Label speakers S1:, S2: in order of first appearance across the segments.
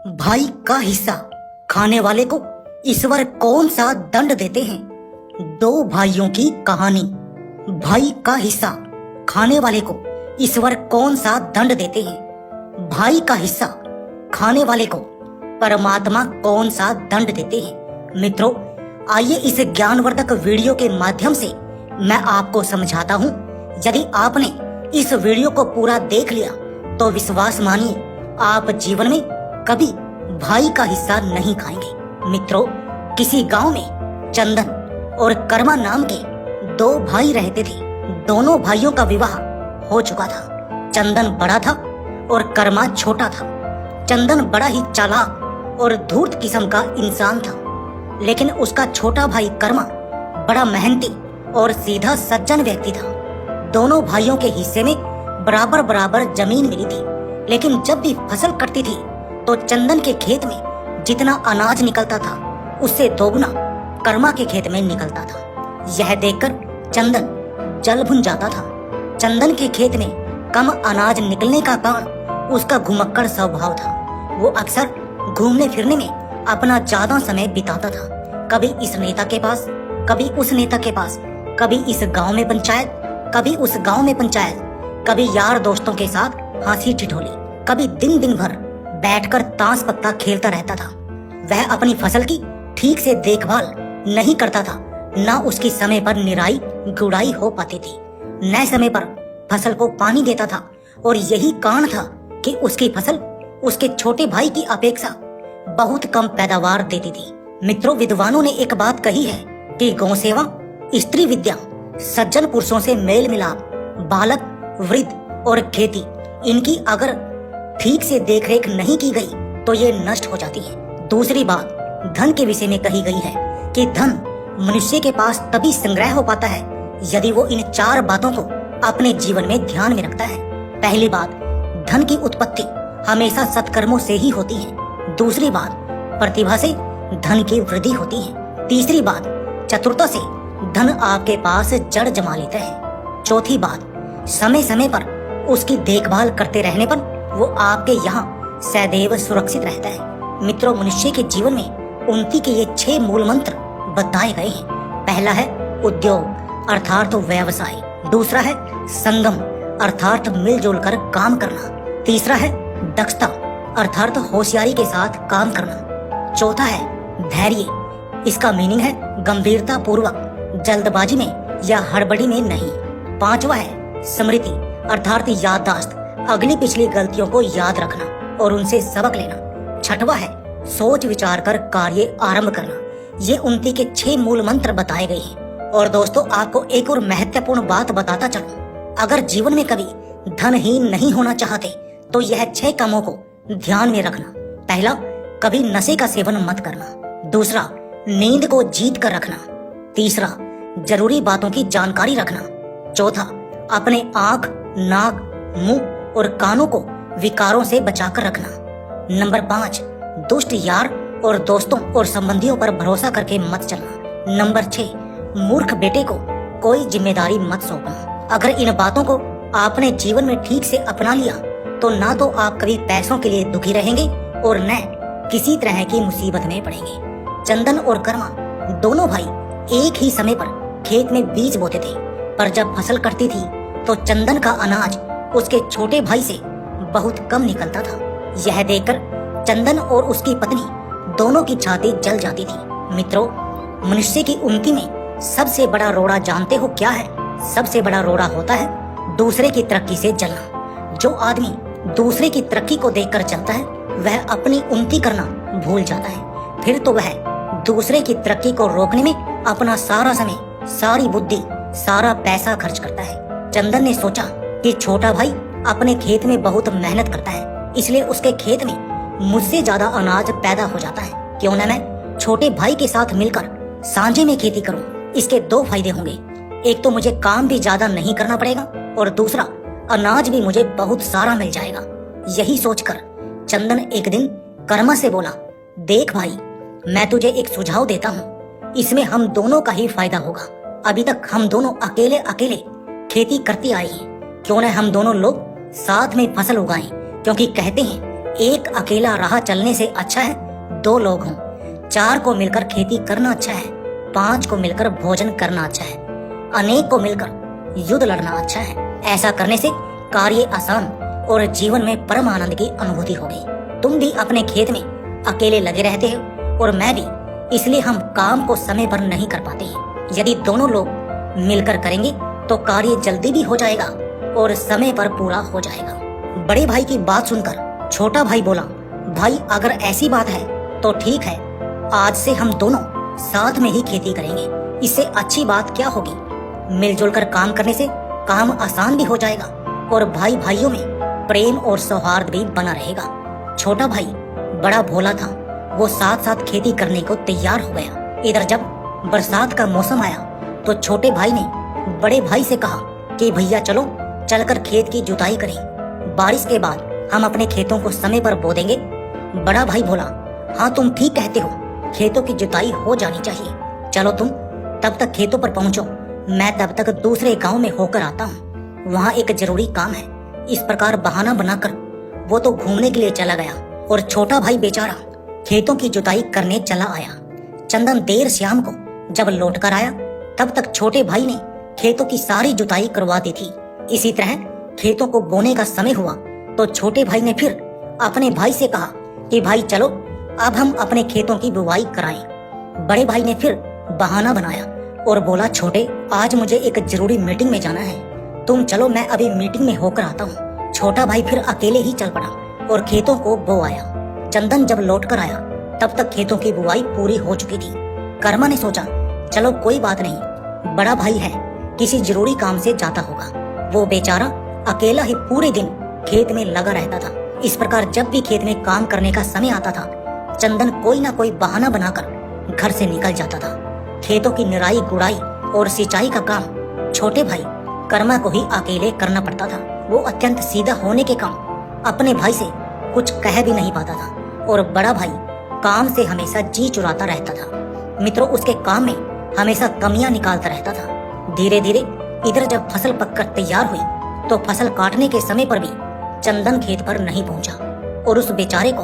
S1: भाई का हिस्सा खाने वाले को ईश्वर कौन सा दंड देते हैं। दो भाइयों की कहानी। भाई का हिस्सा खाने वाले को ईश्वर कौन सा दंड देते हैं। भाई का हिस्सा खाने वाले को परमात्मा कौन सा दंड देते हैं। मित्रों, आइए इस ज्ञानवर्धक वीडियो के माध्यम से मैं आपको समझाता हूँ। यदि आपने इस वीडियो को पूरा देख लिया तो विश्वास मानिए आप जीवन में कभी भाई का हिस्सा नहीं खाएंगे। मित्रों, किसी गांव में चंदन और कर्मा नाम के दो भाई रहते थे। दोनों भाइयों का विवाह हो चुका था। चंदन बड़ा था और कर्मा छोटा था। चंदन बड़ा ही चालाक और धूर्त किस्म का इंसान था, लेकिन उसका छोटा भाई कर्मा बड़ा मेहनती और सीधा सज्जन व्यक्ति था। दोनों भाइयों के हिस्से में बराबर बराबर जमीन मिली थी, लेकिन जब भी फसल कटती थी तो चंदन के खेत में जितना अनाज निकलता था उससे दोगुना कर्मा के खेत में निकलता था। यह देखकर चंदन जल भुन जाता था। चंदन के खेत में कम अनाज निकलने का कारण उसका घुमक्कड़ स्वभाव था। वो अक्सर घूमने फिरने में अपना ज्यादा समय बिताता था। कभी इस नेता के पास, कभी उस नेता के पास, कभी इस गांव में पंचायत, कभी उस गांव में पंचायत, कभी यार दोस्तों के साथ हंसी ठिठोली, कभी दिन दिन भर बैठकर ताश पत्ता खेलता रहता था। वह अपनी फसल की ठीक से देखभाल नहीं करता था, न उसकी समय पर निराई गुड़ाई हो पाती थी, न समय पर फसल को पानी देता था। और यही कारण था कि उसकी फसल उसके छोटे भाई की अपेक्षा बहुत कम पैदावार देती थी। मित्रों, विद्वानों ने एक बात कही है कि गौ सेवा, स्त्री विद्या, सज्जन पुरुषों से मेल मिलाप, बालक, वृद्ध और खेती, इनकी अगर ठीक से देखरेख नहीं की गई तो ये नष्ट हो जाती है। दूसरी बात धन के विषय में कही गई है कि धन मनुष्य के पास तभी संग्रह हो पाता है यदि वो इन चार बातों को अपने जीवन में ध्यान में रखता है। पहली बात, धन की उत्पत्ति हमेशा सत्कर्मों से ही होती है। दूसरी बात, प्रतिभा से धन की वृद्धि होती है। तीसरी बात, चतुरता से धन आपके पास जड़ जमा लेता है। चौथी बात, समय समय पर उसकी देखभाल करते रहने पर वो आपके यहाँ सदैव सुरक्षित रहता है। मित्रों, मनुष्य के जीवन में उन्नति के ये 6 मूल मंत्र बताए गए हैं। पहला है उद्योग अर्थात व्यवसाय। दूसरा है संगम अर्थात मिलजुल कर काम करना। तीसरा है दक्षता अर्थात होशियारी के साथ काम करना। चौथा है धैर्य, इसका मीनिंग है गंभीरता पूर्वक, जल्दबाजी में या हड़बड़ी में नहीं। पांचवा है स्मृति अर्थात याददाश्त, अगली पिछली गलतियों को याद रखना और उनसे सबक लेना। छठवा है सोच विचार कर कार्य आरंभ करना। ये उन्नति के 6 मूल मंत्र बताए गए हैं। और दोस्तों, आपको एक और महत्वपूर्ण बात बताता चलूं, अगर जीवन में कभी धनहीन नहीं होना चाहते तो यह 6 कामों को ध्यान में रखना। पहला, कभी नशे का सेवन मत करना। दूसरा, नींद को जीत कर रखना। तीसरा, जरूरी बातों की जानकारी रखना। चौथा, अपने आंख, नाक, मुंह और कानों को विकारों से बचाकर रखना। नंबर 5, दुष्ट यार और दोस्तों और संबंधियों पर भरोसा करके मत चलना। नंबर 6, मूर्ख बेटे को कोई जिम्मेदारी मत सौंपना। अगर इन बातों को आपने जीवन में ठीक से अपना लिया तो ना तो आप कभी पैसों के लिए दुखी रहेंगे और न किसी तरह की मुसीबत में पड़ेंगे। चंदन और कर्मा दोनों भाई एक ही समय पर खेत में बीज बोते थे, पर जब फसल कटती थी तो चंदन का अनाज उसके छोटे भाई से बहुत कम निकलता था। यह देखकर चंदन और उसकी पत्नी दोनों की छाती जल जाती थी। मित्रों, मनुष्य की उन्नति में सबसे बड़ा रोड़ा जानते हो क्या है? सबसे बड़ा रोड़ा होता है दूसरे की तरक्की से जलना। जो आदमी दूसरे की तरक्की को देखकर चलता है वह अपनी उन्नति करना भूल जाता है। फिर तो वह दूसरे की तरक्की को रोकने में अपना सारा समय, सारी बुद्धि, सारा पैसा खर्च करता है। चंदन ने सोचा कि छोटा भाई अपने खेत में बहुत मेहनत करता है, इसलिए उसके खेत में मुझसे ज्यादा अनाज पैदा हो जाता है। क्यों न मैं छोटे भाई के साथ मिलकर सांझे में खेती करूं। इसके 2 फायदे होंगे, एक तो मुझे काम भी ज्यादा नहीं करना पड़ेगा और दूसरा अनाज भी मुझे बहुत सारा मिल जाएगा। यही सोचकर चंदन एक दिन कर्मा से बोला, देख भाई, मैं तुझे एक सुझाव देता हूँ, इसमें हम दोनों का ही फायदा होगा। अभी तक हम दोनों अकेले अकेले खेती करते आए हैं, क्यों न हम दोनों लोग साथ में फसल उगाएं, क्योंकि कहते हैं एक अकेला राह चलने से अच्छा है 2 लोग हों। 4 को मिलकर खेती करना अच्छा है, 5 को मिलकर भोजन करना अच्छा है, अनेक को मिलकर युद्ध लड़ना अच्छा है। ऐसा करने से कार्य आसान और जीवन में परम आनंद की अनुभूति होगी। तुम भी अपने खेत में अकेले लगे रहते हो और मैं भी, इसलिए हम काम को समय पर नहीं कर पाते हैं। यदि दोनों लोग मिलकर करेंगे तो कार्य जल्दी भी हो जाएगा और समय पर पूरा हो जाएगा। बड़े भाई की बात सुनकर छोटा भाई बोला, भाई अगर ऐसी बात है तो ठीक है, आज से हम दोनों साथ में ही खेती करेंगे। इससे अच्छी बात क्या होगी। मिलजुल कर काम करने से काम आसान भी हो जाएगा और भाई भाइयों में प्रेम और सौहार्द भी बना रहेगा। छोटा भाई बड़ा भोला था, वो साथ साथ खेती करने को तैयार हो गया। इधर जब बरसात का मौसम आया तो छोटे भाई ने बड़े भाई से कहा कि भैया चलो चलकर खेत की जुताई करें, बारिश के बाद हम अपने खेतों को समय पर बो देंगे। बड़ा भाई बोला, हाँ तुम ठीक कहते हो, खेतों की जुताई हो जानी चाहिए। चलो तुम तब तक खेतों पर पहुंचो, मैं तब तक दूसरे गांव में होकर आता हूँ, वहाँ एक जरूरी काम है। इस प्रकार बहाना बनाकर वो तो घूमने के लिए चला गया और छोटा भाई बेचारा खेतों की जुताई करने चला आया। चंदन देर शाम को जब लौट कर आया तब तक छोटे भाई ने खेतों की सारी जुताई करवा दी थी। इसी तरह खेतों को बोने का समय हुआ तो छोटे भाई ने फिर अपने भाई से कहा कि भाई चलो अब हम अपने खेतों की बुवाई कराएं। बड़े भाई ने फिर बहाना बनाया और बोला, छोटे आज मुझे एक जरूरी मीटिंग में जाना है, तुम चलो मैं अभी मीटिंग में होकर आता हूँ। छोटा भाई फिर अकेले ही चल पड़ा और खेतों को बो आया। चंदन जब लौट कर आया तब तक खेतों की बुवाई पूरी हो चुकी थी। कर्मा ने सोचा चलो कोई बात नहीं, बड़ा भाई है, किसी जरूरी काम से जाता होगा। वो बेचारा अकेला ही पूरे दिन खेत में लगा रहता था। इस प्रकार जब भी खेत में काम करने का समय आता था, चंदन कोई ना कोई बहाना बनाकर घर से निकल जाता था। खेतों की निराई गुड़ाई और सिंचाई का काम छोटे भाई कर्मा को ही अकेले करना पड़ता था। वो अत्यंत सीधा होने के काम अपने भाई से कुछ कह भी नहीं पाता था और बड़ा भाई काम से हमेशा जी चुराता रहता था। मित्रों, उसके काम में हमेशा कमियां निकालता रहता था। धीरे धीरे इधर जब फसल पककर तैयार हुई तो फसल काटने के समय पर भी चंदन खेत पर नहीं पहुंचा और उस बेचारे को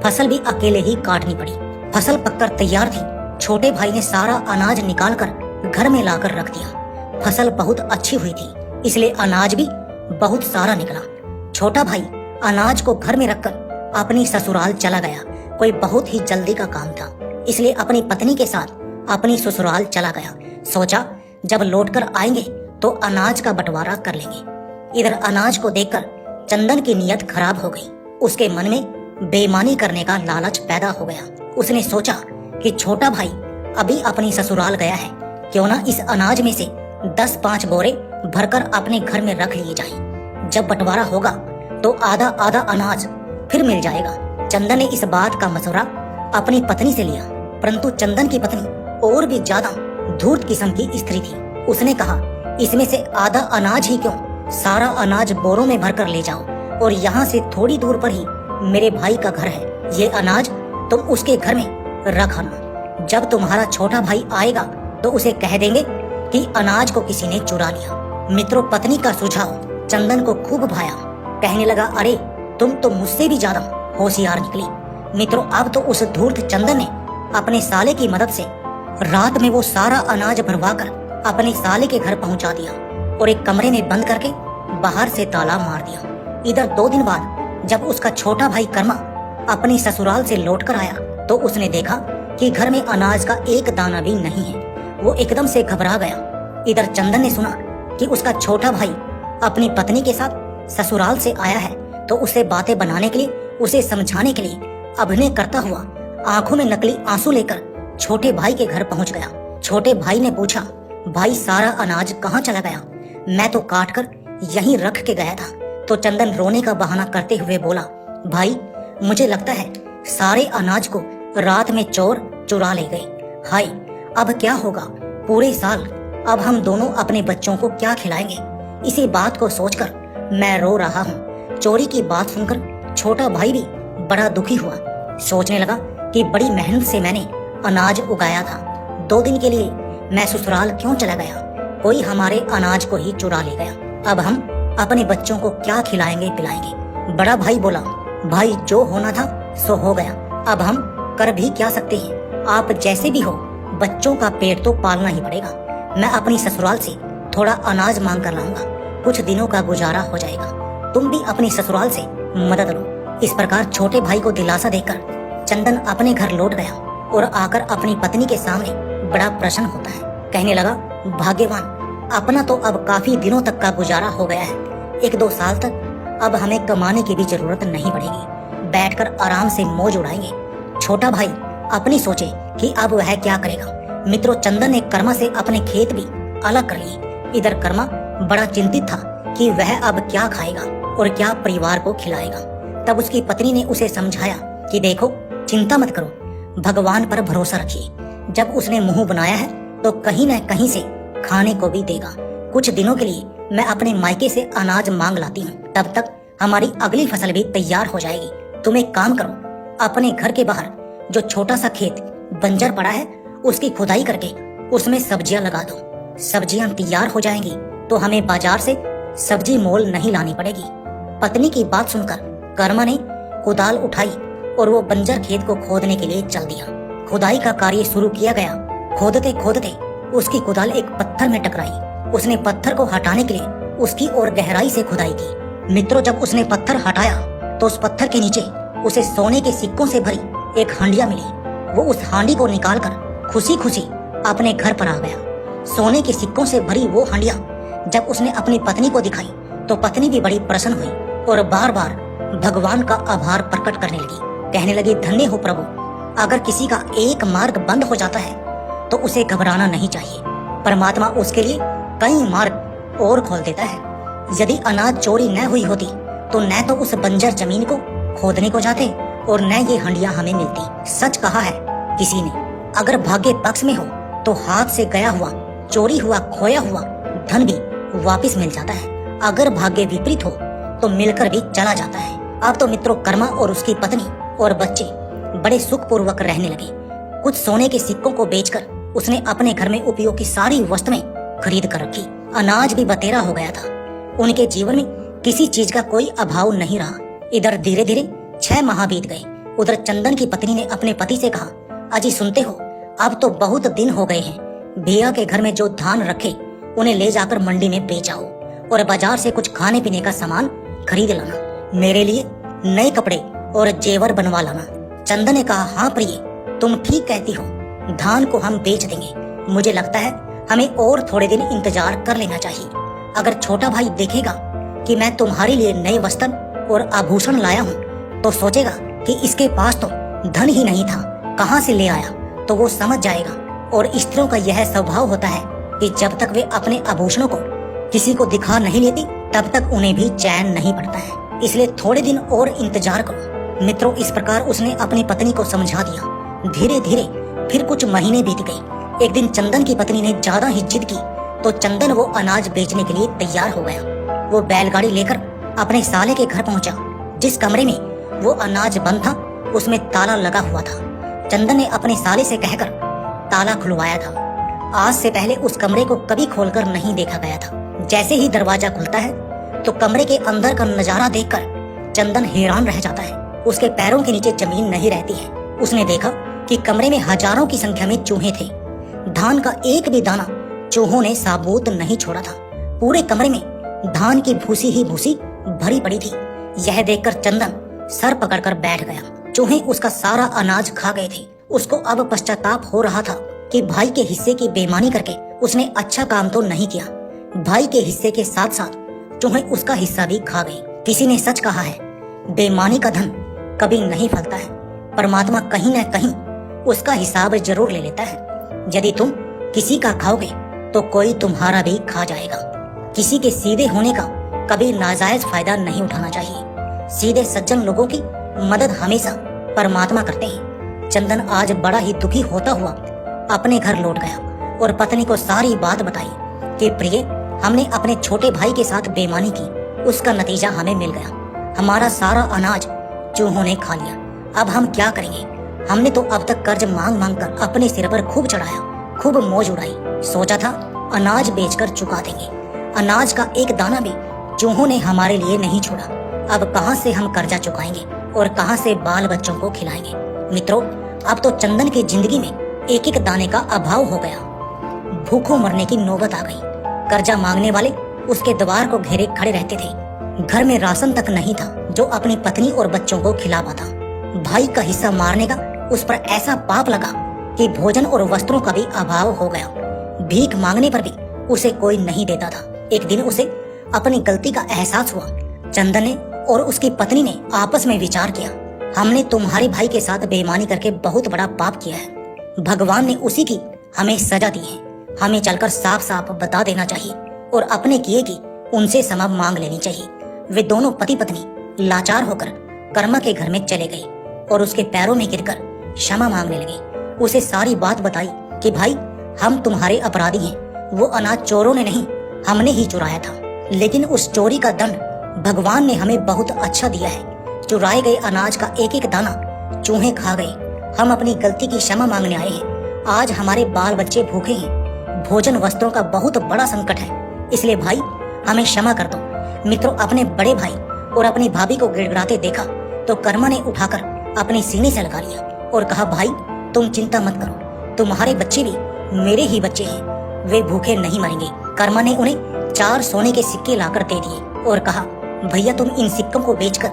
S1: फसल भी अकेले ही काटनी पड़ी। फसल पककर तैयार थी, छोटे भाई ने सारा अनाज निकालकर घर में लाकर रख दिया। फसल बहुत अच्छी हुई थी, इसलिए अनाज भी बहुत सारा निकला। छोटा भाई अनाज को घर में रखकर अपनी ससुराल चला गया। कोई बहुत ही जल्दी का काम था, इसलिए अपनी पत्नी के साथ अपनी ससुराल चला गया। सोचा जब लौटकर आएंगे तो अनाज का बंटवारा कर लेंगे। इधर अनाज को देखकर चंदन की नीयत खराब हो गई। उसके मन में बेईमानी करने का लालच पैदा हो गया। उसने सोचा कि छोटा भाई अभी अपनी ससुराल गया है, क्यों ना इस अनाज में से 10-5 बोरे भरकर अपने घर में रख लिए जाएं। जब बंटवारा होगा तो आधा आधा अनाज फिर मिल जाएगा। चंदन ने इस बात का मशवरा अपनी पत्नी से लिया, परंतु चंदन की पत्नी और भी ज्यादा धूर्त किस्म की स्त्री थी। उसने कहा, इसमें से आधा अनाज ही क्यों, सारा अनाज बोरों में भरकर ले जाओ और यहाँ से थोड़ी दूर पर ही मेरे भाई का घर है, ये अनाज तुम उसके घर में रख आना। जब तुम्हारा छोटा भाई आएगा तो उसे कह देंगे कि अनाज को किसी ने चुरा लिया। मित्रों, पत्नी का सुझाव चंदन को खूब भाया। कहने लगा, अरे तुम तो मुझसे भी ज्यादा होशियार निकली। मित्रों, अब तो उस धूर्त चंदन ने अपने साले की मदद से रात में वो सारा अनाज भरवाकर अपने साले के घर पहुंचा दिया और एक कमरे में बंद करके बाहर से ताला मार दिया। इधर 2 दिन बाद जब उसका छोटा भाई कर्मा अपनी ससुराल से लौटकर आया तो उसने देखा कि घर में अनाज का एक दाना भी नहीं है। वो एकदम से घबरा गया। इधर चंदन ने सुना कि उसका छोटा भाई अपनी पत्नी के साथ ससुराल से आया है तो उसे बातें बनाने के लिए, उसे समझाने के लिए अभिनय करता हुआ आंखों में नकली आंसू लेकर छोटे भाई के घर पहुंच गया। छोटे भाई ने पूछा, भाई सारा अनाज कहाँ चला गया? मैं तो काट कर यहीं रख के गया था। तो चंदन रोने का बहाना करते हुए बोला, भाई मुझे लगता है सारे अनाज को रात में चोर चुरा ले गए। हाय, अब क्या होगा पूरे साल? अब हम दोनों अपने बच्चों को क्या खिलाएंगे? इसी बात को सोचकर मैं रो रहा हूँ। चोरी की बात सुनकर छोटा भाई भी बड़ा दुखी हुआ। सोचने लगा कि बड़ी मेहनत से मैंने अनाज उगाया था, 2 दिन के लिए मैं ससुराल क्यों चला गया? कोई हमारे अनाज को ही चुरा ले गया। अब हम अपने बच्चों को क्या खिलाएंगे पिलाएंगे? बड़ा भाई बोला, भाई जो होना था सो हो गया, अब हम कर भी क्या सकते हैं। आप जैसे भी हो, बच्चों का पेट तो पालना ही पड़ेगा। मैं अपनी ससुराल से थोड़ा अनाज मांग कर लाऊंगा, कुछ दिनों का गुजारा हो जाएगा। तुम भी अपनी ससुराल से मदद लो। इस प्रकार छोटे भाई को दिलासा देकर चंदन अपने घर लौट गया और आकर अपनी पत्नी के सामने बड़ा प्रसन्न होता है। कहने लगा, भाग्यवान, अपना तो अब काफी दिनों तक का गुजारा हो गया है। 1-2 साल तक अब हमें कमाने की भी जरूरत नहीं पड़ेगी, बैठकर आराम से मौज उड़ाएंगे। छोटा भाई अपनी सोचे कि अब वह क्या करेगा। मित्रों, चंदन ने कर्मा से अपने खेत भी अलग कर लिए। इधर कर्मा बड़ा चिंतित था कि वह अब क्या खाएगा और क्या परिवार को खिलाएगा। तब उसकी पत्नी ने उसे समझाया कि देखो, चिंता मत करो, भगवान पर भरोसा रखिए। जब उसने मुंह बनाया है तो कहीं न कहीं से खाने को भी देगा। कुछ दिनों के लिए मैं अपने मायके से अनाज मांग लाती हूँ, तब तक हमारी अगली फसल भी तैयार हो जाएगी। तुम एक काम करो, अपने घर के बाहर जो छोटा सा खेत बंजर पड़ा है उसकी खुदाई करके उसमें सब्जियां लगा दो। सब्जियां तैयार हो जाएंगी तो हमें बाजार से सब्जी मोल नहीं लानी पड़ेगी। पत्नी की बात सुनकर कर्मा ने कुदाल उठाई और वो बंजर खेत को खोदने के लिए चल दिया। खुदाई का कार्य शुरू किया गया। खोदते खोदते उसकी कुदाल एक पत्थर में टकराई। उसने पत्थर को हटाने के लिए उसकी और गहराई से खुदाई की। मित्रों, जब उसने पत्थर हटाया तो उस पत्थर के नीचे उसे सोने के सिक्कों से भरी एक हांडिया मिली। वो उस हांडी को निकालकर खुशी खुशी अपने घर पर आ गया। सोने के सिक्कों से भरी वो हांडिया जब उसने अपनी पत्नी को दिखाई तो पत्नी भी बड़ी प्रसन्न हुई और बार बार भगवान का आभार प्रकट करने लगी। कहने लगी, धन्य हो प्रभु, अगर किसी का एक मार्ग बंद हो जाता है तो उसे घबराना नहीं चाहिए। परमात्मा उसके लिए कई मार्ग और खोल देता है। यदि अनाज चोरी न हुई होती तो न तो उस बंजर जमीन को खोदने को जाते और न ये हंडिया हमें मिलती। सच कहा है किसी ने, अगर भाग्य पक्ष में हो तो हाथ से गया हुआ, चोरी हुआ, खोया हुआ धन भी वापस मिल जाता है। अगर भाग्य विपरीत हो तो मिलकर भी चला जाता है। अब तो मित्रों, कर्मा और उसकी पत्नी और बच्चे बड़े सुखपूर्वक रहने लगे। कुछ सोने के सिक्कों को बेचकर उसने अपने घर में उपयोग की सारी वस्तुएं खरीद कर रखी। अनाज भी बतेरा हो गया था। उनके जीवन में किसी चीज का कोई अभाव नहीं रहा। इधर धीरे धीरे 6 माह बीत गए। उधर चंदन की पत्नी ने अपने पति से कहा, अजी सुनते हो, अब तो बहुत दिन हो गए हैं। भैया के घर में जो धान रखे उन्हें ले जाकर मंडी में बेच आओ और बाजार से कुछ खाने पीने का सामान खरीद लाना। मेरे लिए नए कपड़े और जेवर बनवा लाना। चंदन ने कहा, हाँ प्रिय, तुम ठीक कहती हो, धान को हम बेच देंगे। मुझे लगता है हमें और थोड़े दिन इंतजार कर लेना चाहिए। अगर छोटा भाई देखेगा कि मैं तुम्हारे लिए नए वस्त्र और आभूषण लाया हूँ तो सोचेगा कि इसके पास तो धन ही नहीं था, कहाँ से ले आया, तो वो समझ जाएगा। और स्त्रियों का यह स्वभाव होता है कि जब तक वे अपने आभूषणों को किसी को दिखा नहीं लेती तब तक उन्हें भी चैन नहीं पड़ता है। इसलिए थोड़े दिन और इंतजार करो। मित्रों, इस प्रकार उसने अपनी पत्नी को समझा दिया। धीरे धीरे फिर कुछ महीने बीत गए। एक दिन चंदन की पत्नी ने ज्यादा ही जिद की तो चंदन वो अनाज बेचने के लिए तैयार हो गया। वो बैलगाड़ी लेकर अपने साले के घर पहुंचा। जिस कमरे में वो अनाज बंद था उसमें ताला लगा हुआ था। चंदन ने अपने साले से कहकर ताला खुलवाया था। आज से पहले उस कमरे को कभी खोलकर नहीं देखा गया था। जैसे ही दरवाजा खुलता है तो कमरे के अंदर का नजारा देखकर चंदन हैरान रह जाता है। उसके पैरों के नीचे जमीन नहीं रहती है। उसने देखा कि कमरे में हजारों की संख्या में चूहे थे। धान का एक भी दाना चूहों ने साबूत नहीं छोड़ा था। पूरे कमरे में धान की भूसी ही भूसी भरी पड़ी थी। यह देखकर चंदन सर पकड़कर बैठ गया। चूहे उसका सारा अनाज खा गए थे। उसको अब पश्चाताप हो रहा था कि भाई के हिस्से की बेईमानी करके उसने अच्छा काम तो नहीं किया। भाई के हिस्से के साथ साथ चूहे उसका हिस्सा भी खा गए। किसी ने सच कहा है, बेईमानी का धन कभी नहीं फलता है। परमात्मा कहीं न कहीं उसका हिसाब जरूर ले लेता है। यदि तुम किसी का खाओगे तो कोई तुम्हारा भी खा जाएगा। किसी के सीधे होने का कभी नाजायज फायदा नहीं उठाना चाहिए। सीधे सज्जन लोगों की मदद हमेशा परमात्मा करते हैं। चंदन आज बड़ा ही दुखी होता हुआ अपने घर लौट गया और पत्नी को सारी बात बताई कि प्रिय, हमने अपने छोटे भाई के साथ बेईमानी की, उसका नतीजा हमें मिल गया। हमारा सारा अनाज चूहों ने खा लिया। अब हम क्या करेंगे? हमने तो अब तक कर्ज मांग मांग कर अपने सिर पर खूब चढ़ाया, खूब मौज उड़ाई। सोचा था अनाज बेचकर चुका देंगे। अनाज का एक दाना भी चूहों ने हमारे लिए नहीं छोड़ा। अब कहां से हम कर्जा चुकाएंगे और कहां से बाल बच्चों को खिलाएंगे। मित्रों, अब तो चंदन की जिंदगी में एक एक दाने का अभाव हो गया। भूखों मरने की नौबत आ गई। कर्जा मांगने वाले उसके द्वार को घेरे खड़े रहते थे। घर में राशन तक नहीं था जो अपनी पत्नी और बच्चों को खिला पाता। भाई का हिस्सा मारने का उस पर ऐसा पाप लगा कि भोजन और वस्त्रों का भी अभाव हो गया। भीख मांगने पर भी उसे कोई नहीं देता था। एक दिन उसे अपनी गलती का एहसास हुआ। चंदन ने और उसकी पत्नी ने आपस में विचार किया, हमने तुम्हारे भाई के साथ बेईमानी करके बहुत बड़ा पाप किया है। भगवान ने उसी की हमें सजा दी है। हमें चलकर साफ साफ बता देना चाहिए और अपने किए की उनसे क्षमा मांग लेनी चाहिए। वे दोनों पति पत्नी लाचार होकर कर्मा के घर में चले गए और उसके पैरों में गिरकर क्षमा मांगने लगे। उसे सारी बात बताई कि भाई, हम तुम्हारे अपराधी हैं। वो अनाज चोरों ने नहीं, हमने ही चुराया था, लेकिन उस चोरी का दंड भगवान ने हमें बहुत अच्छा दिया है। चुराए गए अनाज का एक एक दाना चूहे खा गए। हम अपनी गलती की क्षमा मांगने आए हैं। आज हमारे बाल बच्चे भूखे हैं। भोजन वस्त्रों का बहुत बड़ा संकट है, इसलिए भाई हमें क्षमा कर दो। मित्रों, अपने बड़े भाई और अपनी भाभी को गिड़गिड़ाते देखा तो कर्मा ने उठाकर अपने सीने से लगा लिया और कहा, भाई तुम चिंता मत करो, तुम्हारे बच्चे भी मेरे ही बच्चे हैं, वे भूखे नहीं मरेंगे। कर्मा ने उन्हें 4 सोने के सिक्के लाकर दे दिए और कहा, भैया तुम इन सिक्कों को बेचकर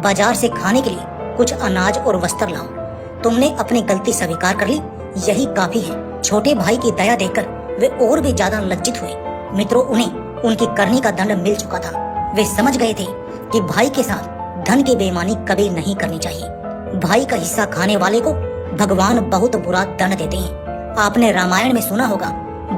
S1: बाजार से खाने के लिए कुछ अनाज और वस्त्र लाओ। तुमने अपनी गलती स्वीकार कर ली, यही काफी है। छोटे भाई की दया देखकर वे और भी ज्यादा लज्जित हुए। मित्रों, उन्हें उनकी करनी का दंड मिल चुका था। वे समझ गए थे कि भाई के साथ धन की बेईमानी कभी नहीं करनी चाहिए। भाई का हिस्सा खाने वाले को भगवान बहुत बुरा दंड देते हैं। आपने रामायण में सुना होगा,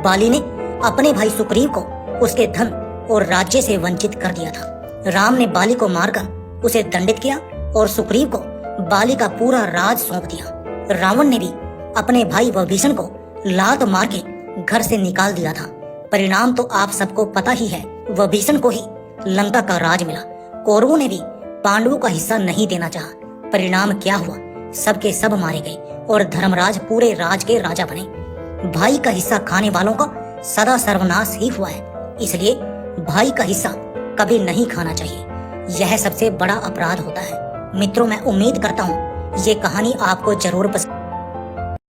S1: बाली ने अपने भाई सुग्रीव को उसके धन और राज्य से वंचित कर दिया था। राम ने बाली को मारकर उसे दंडित किया और सुग्रीव को बाली का पूरा राज सौंप दिया। रावण ने भी अपने भाई विभीषण को लात मार के घर से निकाल दिया था। परिणाम तो आप सबको पता ही है, विभीषण को ही लंका का राज मिला। कौरवों ने भी पांडवों का हिस्सा नहीं देना चाहा। परिणाम क्या हुआ? सबके सब मारे गए और धर्मराज पूरे राज के राजा बने। भाई का हिस्सा खाने वालों का सदा सर्वनाश ही हुआ है। इसलिए भाई का हिस्सा कभी नहीं खाना चाहिए। यह सबसे बड़ा अपराध होता है। मित्रों, मैं उम्मीद करता हूँ ये कहानी आपको जरूर पसंद